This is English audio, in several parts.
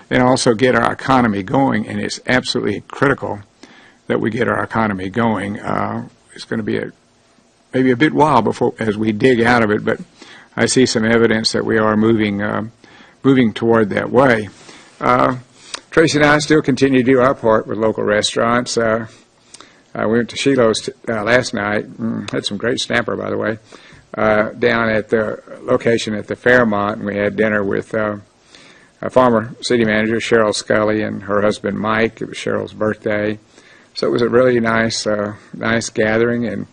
and also get our economy going. And it's absolutely critical that we get our economy going. It's going to be maybe a bit while before as we dig out of it, but I see some evidence that we are moving toward that way. Tracy and I still continue to do our part with local restaurants. We went to Shiloh's last night. Had some great snapper, by the way, down at the location at the Fairmont, and we had dinner with a former city manager, Cheryl Scully, and her husband, Mike. It was Cheryl's birthday. So it was a really nice gathering, and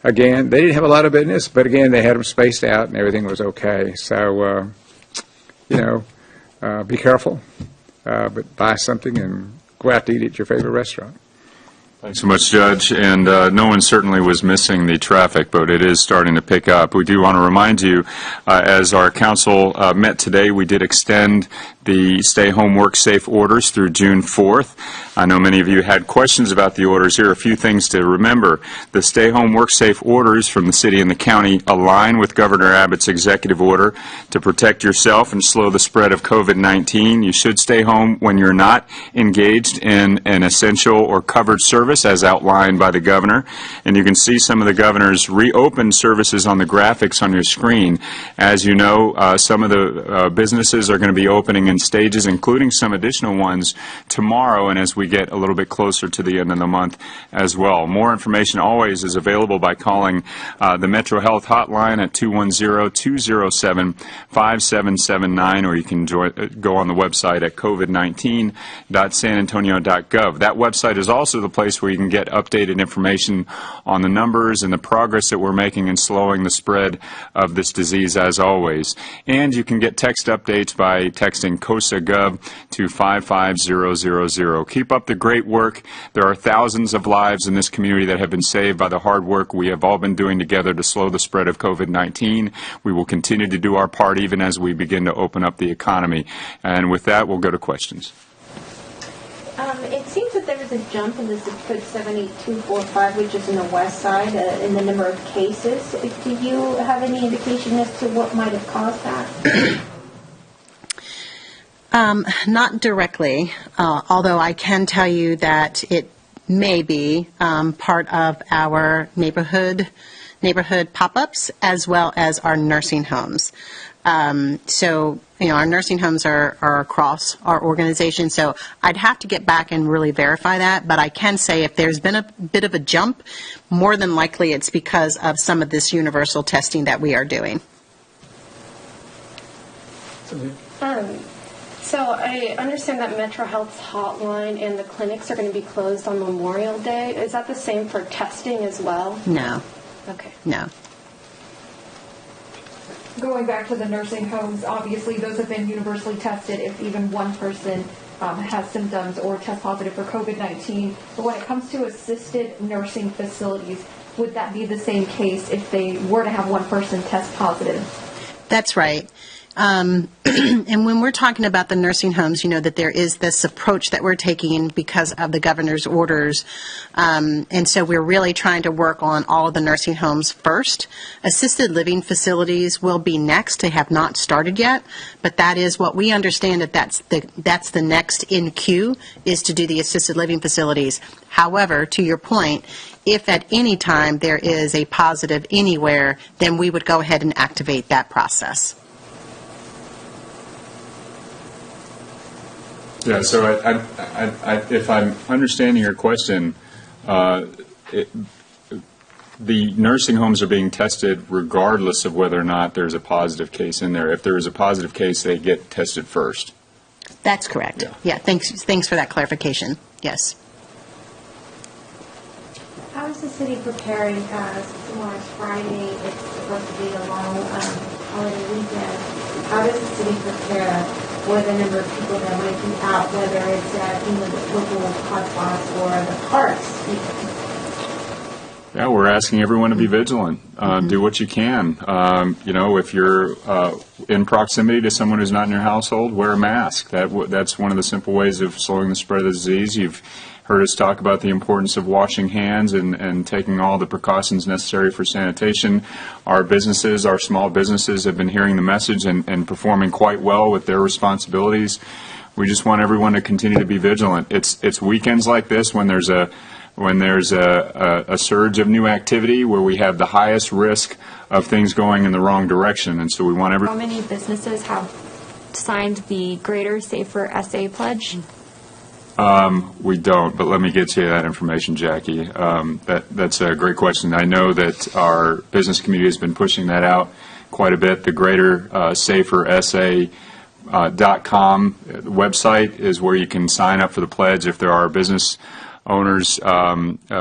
again, they didn't have a lot of business, but again, they had them spaced out, and everything was okay. So, be careful, but buy something and go out to eat at your favorite restaurant. Thanks so much, Judge. And no one certainly was missing the traffic, but it is starting to pick up. We do want to remind you, as our council met today, we did extend the stay home, work safe orders through June 4th. I know many of you had questions about the orders. Here are a few things to remember. The stay home, work safe orders from the city and the county align with Governor Abbott's executive order to protect yourself and slow the spread of COVID-19. You should stay home when you're not engaged in an essential or covered service as outlined by the governor. And you can see some of the governor's reopened services on the graphics on your screen. As you know, some of the businesses are going to be opening in stages, including some additional ones tomorrow and as we get a little bit closer to the end of the month as well. More information always is available by calling the Metro Health hotline at 210-207-5779, or you can go on the website at covid19.sanantonio.gov. That website is also the place where you can get updated information on the numbers and the progress that we're making in slowing the spread of this disease as always. And you can get text updates by texting COSA-GOV to 55000. Keep up the great work. There are thousands of lives in this community that have been saved by the hard work we have all been doing together to slow the spread of COVID-19. We will continue to do our part even as we begin to open up the economy. And with that, we'll go to questions. It seems that there was a jump in the zip code 78245, which is in the west side, in the number of cases. Do you have any indication as to what might have caused that? Not directly, although I can tell you that it may be part of our neighborhood pop-ups as well as our nursing homes. So, our nursing homes are across our organization, so I'd have to get back and really verify that, but I can say if there's been a bit of a jump, more than likely it's because of some of this universal testing that we are doing. So I understand that Metro Health's hotline and the clinics are going to be closed on Memorial Day. Is that the same for testing as well? No. Okay. No. Going back to the nursing homes, obviously those have been universally tested if even one person has symptoms or test positive for COVID-19. But when it comes to assisted nursing facilities, would that be the same case if they were to have one person test positive? That's right. And when we're talking about the nursing homes, that there is this approach that we're taking because of the governor's orders. And so we're really trying to work on all of the nursing homes first. Assisted living facilities will be next. They have not started yet, but that is what we understand that's the next in queue is to do the assisted living facilities. However, to your point, if at any time there is a positive anywhere, then we would go ahead and activate that process. Yeah, so if I'm understanding your question, the nursing homes are being tested regardless of whether or not there's a positive case in there. If there is a positive case, they get tested first. That's correct. Yeah, thanks for that clarification. Yes. How is the city preparing tomorrow's Friday? It's supposed to be a long holiday weekend. How does the city prepare for the number of people that might be out, whether it's at the local hotspots or the parks even? Yeah, we're asking everyone to be vigilant. Do what you can. If you're in proximity to someone who's not in your household, wear a mask. That's one of the simple ways of slowing the spread of the disease. You've heard us talk about the importance of washing hands and taking all the precautions necessary for sanitation. Our businesses, our small businesses, have been hearing the message and performing quite well with their responsibilities. we just want everyone to continue to be vigilant. It's weekends like this when there's a surge of new activity where we have the highest risk of things going in the wrong direction, and so we want How many businesses have signed the Greater Safer SA pledge? We don't, but let me get you that information, Jackie. That's a great question. I know that our business community has been pushing that out quite a bit. The Greater Safer SA.com website is where you can sign up for the pledge if there are business owners,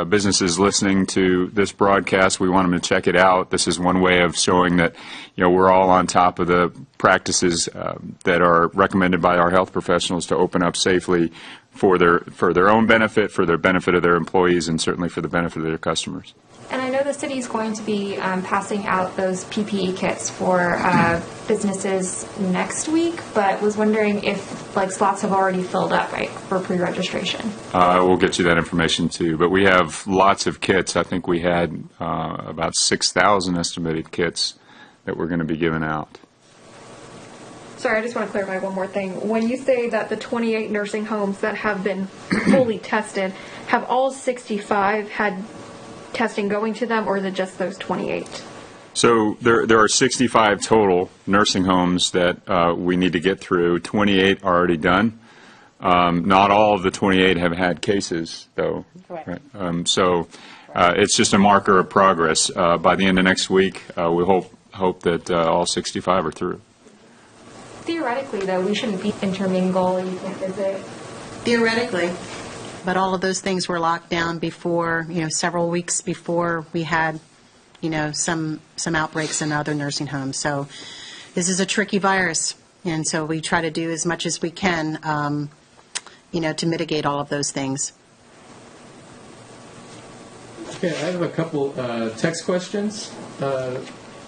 businesses listening to this broadcast. We want them to check it out. This is one way of showing that, we're all on top of the practices that are recommended by our health professionals to open up safely for their own benefit, for the benefit of their employees, and certainly for the benefit of their customers. And I know the city is going to be passing out those PPE kits for businesses next week, but was wondering if slots have already filled up, right, for pre-registration. We'll get you that information too. But we have lots of kits. I think we had about 6,000 estimated kits that we're going to be giving out. Sorry, I just want to clarify one more thing. When you say that the 28 nursing homes that have been fully tested, have all 65 had testing going to them, or is it just those 28? So there are 65 total nursing homes that we need to get through. 28 are already done. Not all of the 28 have had cases, though. Correct. Right? So it's just a marker of progress. By the end of next week, we hope that all 65 are through. Theoretically, though, we shouldn't be intermingle. You can't visit. Theoretically. But all of those things were locked down before, several weeks before we had, some outbreaks in other nursing homes. So this is a tricky virus, and so we try to do as much as we can, to mitigate all of those things. Okay, I have a couple text questions.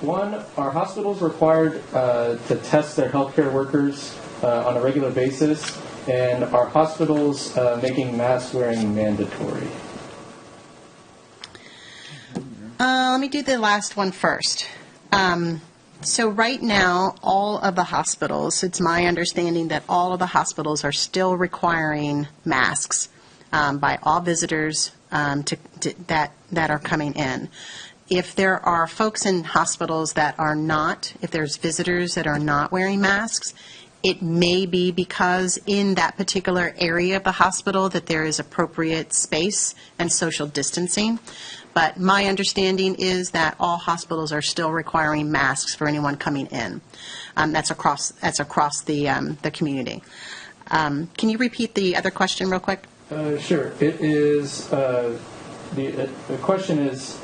One, are hospitals required to test their healthcare workers on a regular basis? And are hospitals making mask wearing mandatory? Let me do the last one first. So right now, all of the hospitals, it's my understanding that all of the hospitals are still requiring masks by all visitors that are coming in. If there are folks in hospitals that are not, if there's visitors that are not wearing masks, it may be because in that particular area of the hospital that there is appropriate space and social distancing. But my understanding is that all hospitals are still requiring masks for anyone coming in. That's across the community. Can you repeat the other question real quick? Sure. It is the question is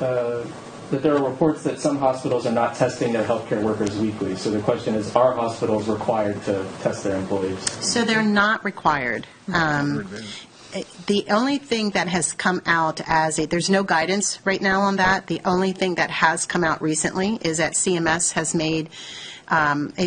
that there are reports that some hospitals are not testing their healthcare workers weekly. So the question is, are hospitals required to test their employees? So they're not required. The only thing that has come out there's no guidance right now on that. The only thing that has come out recently is that CMS has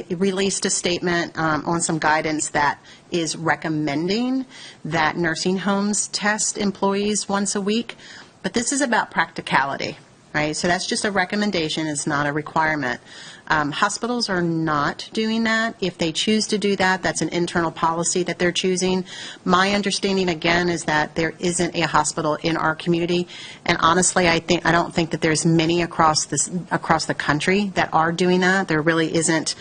released a statement on some guidance that is recommending that nursing homes test employees once a week. But this is about practicality. Right, so that's just a recommendation. It's not a requirement. Hospitals are not doing that. If they choose to do that, that's an internal policy that they're choosing. My understanding, again, is that there isn't a hospital in our community, and honestly, I don't think that there's many across the country that are doing that. There really isn't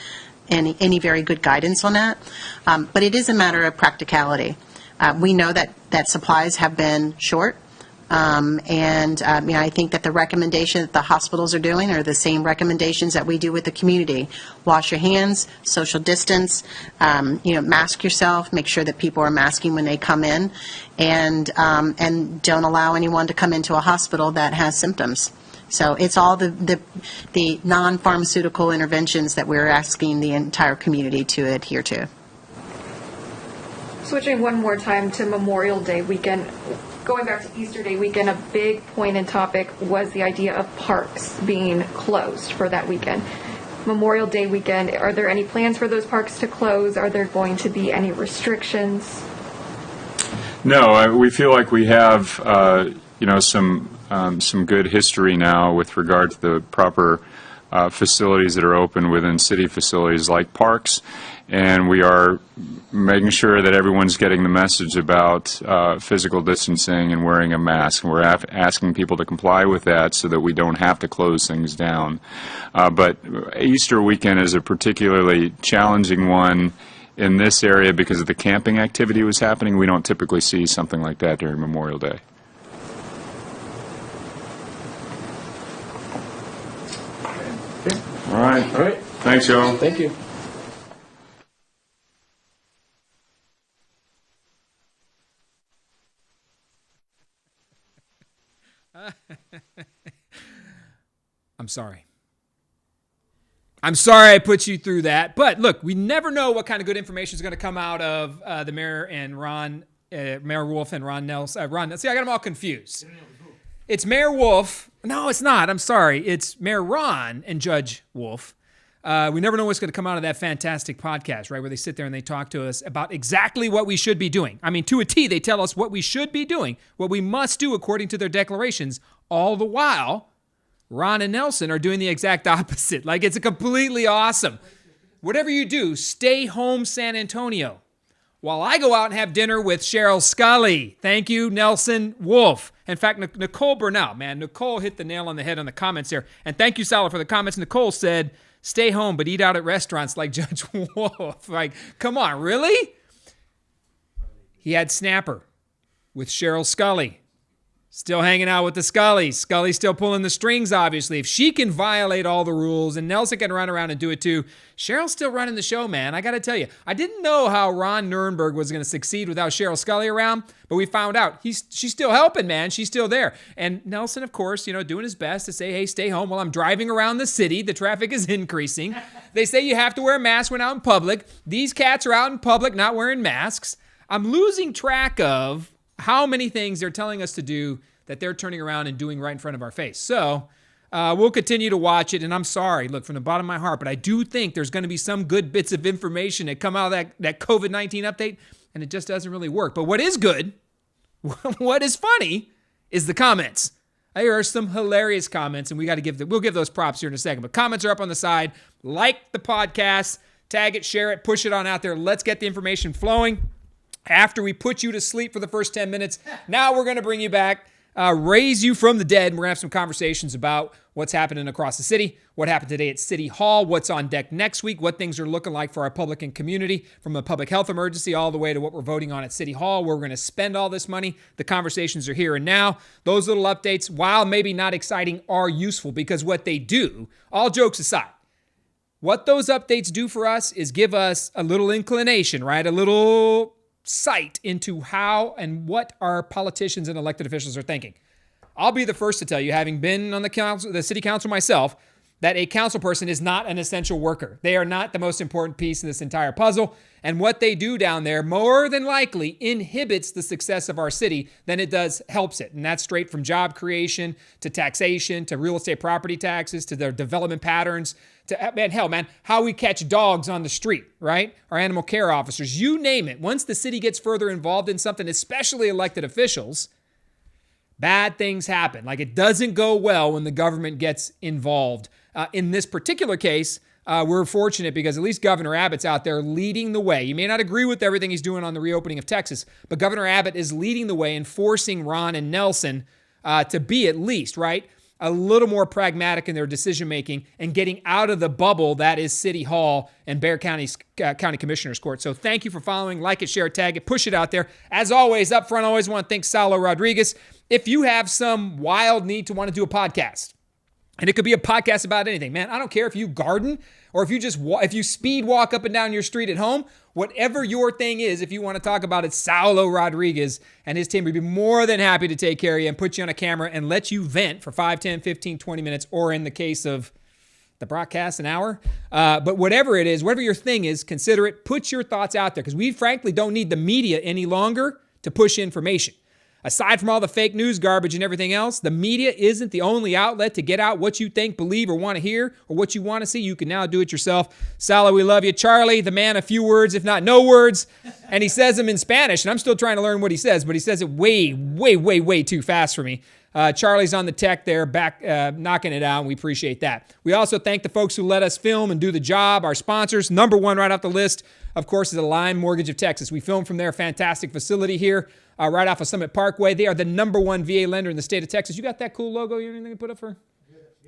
any very good guidance on that. But it is a matter of practicality. We know that supplies have been short. I think that the recommendation that the hospitals are doing are the same recommendations that we do with the community. Wash your hands, social distance, mask yourself, make sure that people are masking when they come in, and don't allow anyone to come into a hospital that has symptoms. So it's all the non-pharmaceutical interventions that we're asking the entire community to adhere to. Switching one more time to Memorial Day weekend. Going back to Easter Day weekend, a big point and topic was the idea of parks being closed for that weekend. Memorial Day weekend, are there any plans for those parks to close? Are there going to be any restrictions? No, we feel like we have, some good history now with regard to the proper facilities that are open within city facilities like parks, and we are making sure that everyone's getting the message about physical distancing and wearing a mask. And we're asking people to comply with that so that we don't have to close things down. But Easter weekend is a particularly challenging one in this area because of the camping activity was happening. We don't typically see something like that during Memorial Day. All right. All right. Thanks, y'all. Thank you. I'm sorry. I'm sorry I put you through that. But look, we never know what kind of good information is going to come out of the mayor and Mayor Wolf and Ron Nelson. See, I got them all confused. It's Mayor Wolf. No, it's not. I'm sorry. It's Mayor Ron and Judge Wolf. We never know what's going to come out of that fantastic podcast, right, where they sit there and they talk to us about exactly what we should be doing. I mean, to a T, they tell us what we should be doing, what we must do according to their declarations, all the while Ron and Nelson are doing the exact opposite. Like, it's completely awesome. Whatever you do, stay home, San Antonio, while I go out and have dinner with Cheryl Scully. Thank you, Nelson Wolf. In fact, Nicole Bernal, man, Nicole hit the nail on the head on the comments there. And thank you, Sala, for the comments. Nicole said, stay home, but eat out at restaurants like Judge Wolf. Like, come on, really? He had Snapper with Cheryl Scully. Still hanging out with the Scullys. Scully's still pulling the strings, obviously. If she can violate all the rules and Nelson can run around and do it too, Cheryl's still running the show, man. I got to tell you, I didn't know how Ron Nurnberg was going to succeed without Cheryl Scully around, but we found out she's still helping, man. She's still there. And Nelson, of course, doing his best to say, hey, stay home while I'm driving around the city. The traffic is increasing. They say you have to wear a mask when out in public. These cats are out in public not wearing masks. I'm losing track of how many things they're telling us to do that they're turning around and doing right in front of our face. So we'll continue to watch it, and I'm sorry, look, from the bottom of my heart, but I do think there's going to be some good bits of information that come out of that COVID-19 update, and it just doesn't really work. But what is good, what is funny, is the comments. There are some hilarious comments, and we'll give those props here in a second. But comments are up on the side. Like the podcast, tag it, share it, push it on out there. Let's get the information flowing. After we put you to sleep for the first 10 minutes, now we're going to bring you back, raise you from the dead, and we're going to have some conversations about what's happening across the city, what happened today at City Hall, what's on deck next week, what things are looking like for our public and community, from a public health emergency all the way to what we're voting on at City Hall, where we're going to spend all this money. The conversations are here and now. Those little updates, while maybe not exciting, are useful because what they do, all jokes aside, what those updates do for us is give us a little inclination, right? A little sight into how and what our politicians and elected officials are thinking. I'll be the first to tell you, having been on the city council myself, that a council person is not an essential worker. They are not the most important piece in this entire puzzle. And what they do down there more than likely inhibits the success of our city than it does helps it. And that's straight from job creation to taxation to real estate property taxes to their development patterns to, how we catch dogs on the street, right? Our animal care officers, you name it. Once the city gets further involved in something, especially elected officials, bad things happen. Like, it doesn't go well when the government gets involved. In this particular case, we're fortunate because at least Governor Abbott's out there leading the way. You may not agree with everything he's doing on the reopening of Texas, but Governor Abbott is leading the way and forcing Ron and Nelson to be at least, right, a little more pragmatic in their decision-making and getting out of the bubble that is City Hall and Bexar County Commissioner's Court. So thank you for following. Like it, share it, tag it, push it out there. As always, up front, I always want to thank Salo Rodriguez. If you have some wild need to want to do a podcast, and it could be a podcast about anything, man. I don't care if you garden or if you if you speed walk up and down your street at home, whatever your thing is, if you want to talk about it, Saulo Rodriguez and his team would be more than happy to take care of you and put you on a camera and let you vent for 5, 10, 15, 20 minutes, or in the case of the broadcast, an hour. But whatever it is, whatever your thing is, consider it. Put your thoughts out there because we frankly don't need the media any longer to push information. Aside from all the fake news garbage and everything else, the media isn't the only outlet to get out what you think, believe, or want to hear, or what you want to see. You can now do it yourself. Salo, we love you. Charlie, the man, a few words, if not no words. And he says them in Spanish, and I'm still trying to learn what he says, but he says it way, way, way, way too fast for me. Charlie's on the tech there, back knocking it out, and we appreciate that. We also thank the folks who let us film and do the job. Our sponsors, number one right off the list, of course, is Align Mortgage of Texas. We film from their fantastic facility here right off of Summit Parkway. They are the number one VA lender in the state of Texas. You got that cool logo? You have anything to put up for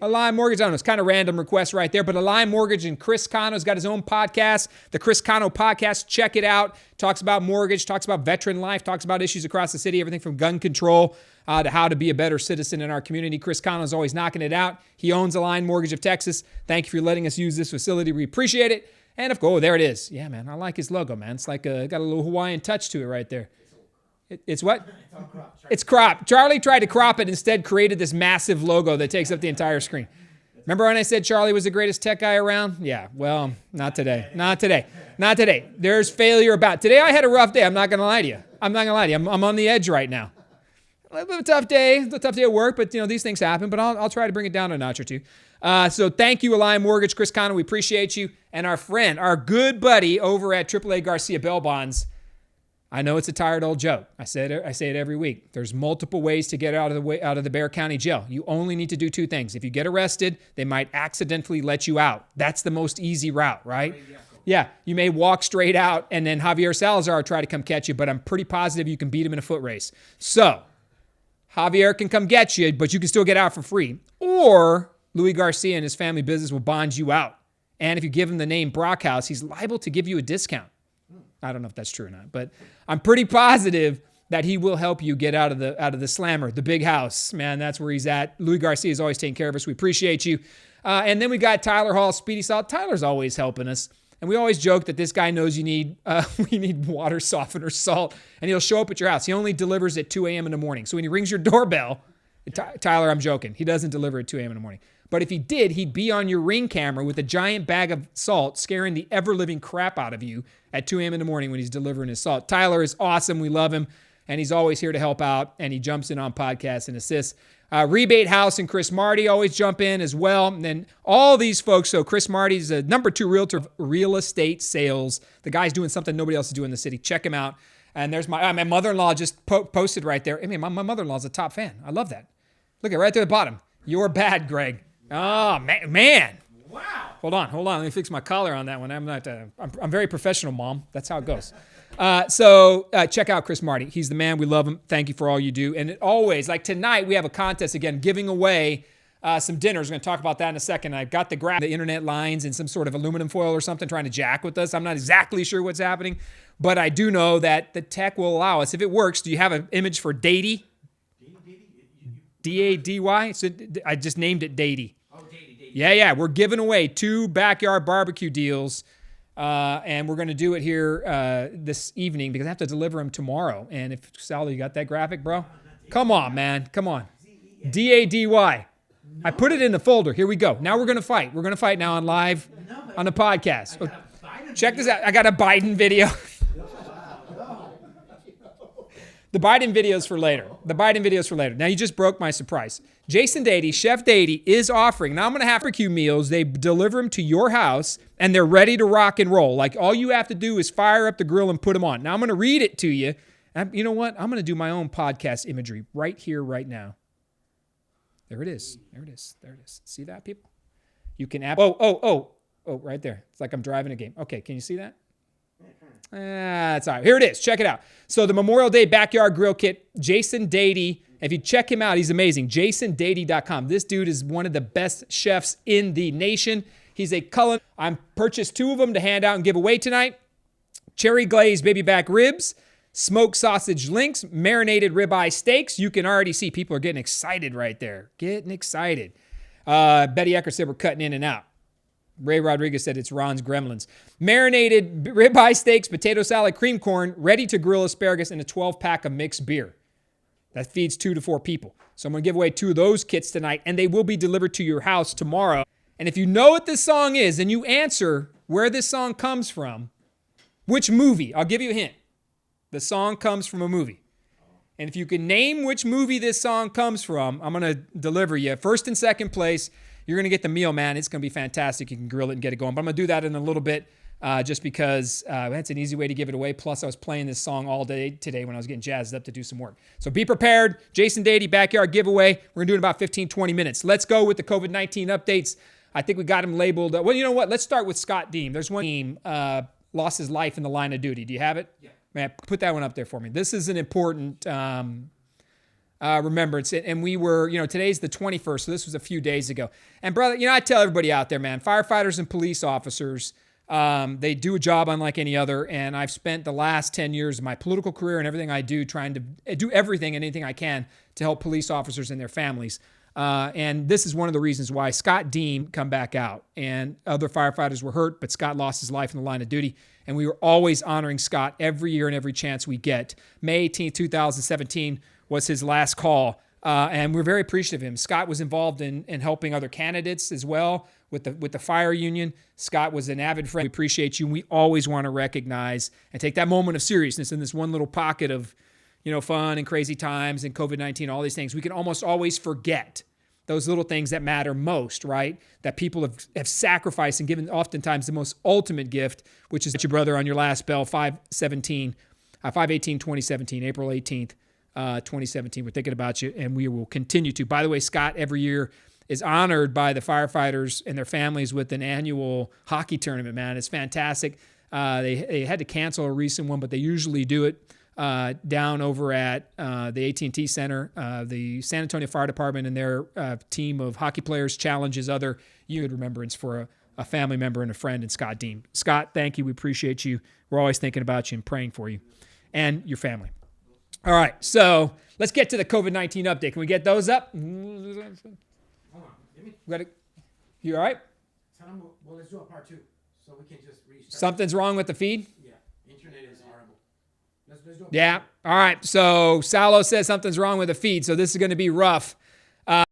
Align Mortgage? I don't know. It's kind of random request right there, but Align Mortgage, and Chris Cano's got his own podcast, the Chris Cano Podcast. Check it out. Talks about mortgage, talks about veteran life, talks about issues across the city, everything from gun control to how to be a better citizen in our community. Chris Cano's always knocking it out. He owns Align Mortgage of Texas. Thank you for letting us use this facility. We appreciate it. And of course, there it is. Yeah, man, I like his logo, man. It's like got a little Hawaiian touch to it right there. It's what? It's cropped. Charlie tried to crop it, instead created this massive logo that takes up the entire screen. Remember when I said Charlie was the greatest tech guy around? Yeah, well, not today. Not today. Not today. There's failure about. Today I had a rough day. I'm not going to lie to you. I'm on the edge right now. A little bit of a tough day. A tough day at work, but these things happen. But I'll try to bring it down a notch or two. So thank you, Align Mortgage, Chris Cano. We appreciate you. And our friend, our good buddy over at AAA Garcia Bell Bonds. I know it's a tired old joke. I say it every week. There's multiple ways to get out of the Bexar County Jail. You only need to do two things. If you get arrested, they might accidentally let you out. That's the most easy route, right? Yeah, you may walk straight out, and then Javier Salazar will try to come catch you, but I'm pretty positive you can beat him in a foot race. So Javier can come get you, but you can still get out for free. Or Louis Garcia and his family business will bond you out. And if you give him the name Brockhouse, he's liable to give you a discount. I don't know if that's true or not, but I'm pretty positive that he will help you get out of the slammer, the big house. Man, that's where he's at. Louis Garcia is always taking care of us. We appreciate you. And then we got Tyler Hall, Speedy Salt. Tyler's always helping us. And we always joke that this guy knows we need water softener salt, and he'll show up at your house. He only delivers at 2 a.m. in the morning. So when he rings your doorbell, Tyler, I'm joking. He doesn't deliver at 2 a.m. in the morning. But if he did, he'd be on your Ring camera with a giant bag of salt, scaring the ever-living crap out of you at 2 a.m. in the morning when he's delivering his salt. Tyler is awesome. We love him. And he's always here to help out. And he jumps in on podcasts and assists. Rebate House and Chris Marty always jump in as well. And then all these folks. So Chris Marty's a number 2 realtor of real estate sales. The guy's doing something nobody else is doing in the city. Check him out. And there's my mother-in-law just posted right there. I mean, my mother-in-law's a top fan. I love that. Look at right there at the bottom. You're bad, Greg. Oh, man. Wow. Hold on. Let me fix my collar on that one. I'm very professional, Mom. That's how it goes. So check out Chris Marty. He's the man. We love him. Thank you for all you do. And it always, like tonight, we have a contest again, giving away some dinners. We're going to talk about that in a second. I've got the internet lines and some sort of aluminum foil or something trying to jack with us. I'm not exactly sure what's happening, but I do know that the tech will allow us. If it works, do you have an image for Dady? D-A-D-Y? So I just named it Dady. Oh, Dady. Yeah. We're giving away 2 backyard barbecue deals, and we're going to do it here this evening because I have to deliver them tomorrow. And if Sal, you got that graphic, bro? Come on, man. Come on. D-A-D-Y. I put it in the folder. Here we go. Now we're going to fight. We're going to fight now on live on the podcast. Check this out. I got a Biden video. The Biden video's for later. Now, you just broke my surprise. Jason Dady, Chef Dady, is offering, now I'm going to have barbecue meals. They deliver them to your house, and they're ready to rock and roll. Like, all you have to do is fire up the grill and put them on. Now, I'm going to read it to you. And you know what? I'm going to do my own podcast imagery right here, right now. There it is. See that, people? You can... right there. It's like I'm driving a game. Okay, can you see that? That's all right. Here it is. Check it out. So the Memorial Day Backyard Grill Kit, Jason Dady. If you check him out, he's amazing. JasonDady.com. This dude is one of the best chefs in the nation. He's a culinary. I purchased 2 of them to hand out and give away tonight. Cherry glazed baby back ribs, smoked sausage links, marinated ribeye steaks. You can already see people are getting excited right there. Getting excited. Betty Ecker said we're cutting in and out. Ray Rodriguez said it's Ron's Gremlins. Marinated ribeye steaks, potato salad, cream corn, ready to grill asparagus, and a 12-pack of mixed beer. That feeds 2 to 4 people. So I'm going to give away 2 of those kits tonight, and they will be delivered to your house tomorrow. And if you know what this song is and you answer where this song comes from, which movie, I'll give you a hint. The song comes from a movie. And if you can name which movie this song comes from, I'm going to deliver you first and second place. You're going to get the meal, man. It's going to be fantastic. You can grill it and get it going. But I'm going to do that in a little bit. just because that's an easy way to give it away. Plus, I was playing this song all day today when I was getting jazzed up to do some work. So be prepared. Jason Dady, Backyard Giveaway. We're going to do it in about 15, 20 minutes. Let's go with the COVID-19 updates. I think we got him labeled. Well, you know what? Let's start with Scott Deem. There's one team lost his life in the line of duty. Do you have it? Yeah. Man, put that one up there for me. This is an important remembrance. And we were, today's the 21st, so this was a few days ago. And brother, I tell everybody out there, man, firefighters and police officers, they do a job unlike any other. And I've spent the last 10 years of my political career and everything I do trying to do everything and anything I can to help police officers and their families. And this is one of the reasons why Scott Deem come back out. And other firefighters were hurt, but Scott lost his life in the line of duty. And we were always honoring Scott every year and every chance we get. May 18th, 2017 was his last call. And we're very appreciative of him. Scott was involved in helping other candidates as well with the fire union. Scott was an avid friend. We appreciate you. And we always want to recognize and take that moment of seriousness in this one little pocket of fun and crazy times and COVID-19, all these things. We can almost always forget those little things that matter most, right? That people have sacrificed and given oftentimes the most ultimate gift, which is your brother on your last bell, 5/18/2017, April 18th, 2017. We're thinking about you, and we will continue to. By the way, Scott every year is honored by the firefighters and their families with an annual hockey tournament, man. It's fantastic. They had to cancel a recent one, but they usually do it down over at the AT&T Center. The San Antonio Fire Department and their team of hockey players challenges other good remembrance for a family member and a friend in Scott Deem. Scott, thank you. We appreciate you. We're always thinking about you and praying for you and your family. All right, so let's get to the COVID-19 update. Can we get those up? Hold on. You all right? Well, let's do a part 2, so we can just restart. Something's wrong with the feed? Yeah, internet is horrible. Let's do a part Yeah. All right. So Salo says something's wrong with the feed, so this is going to be rough.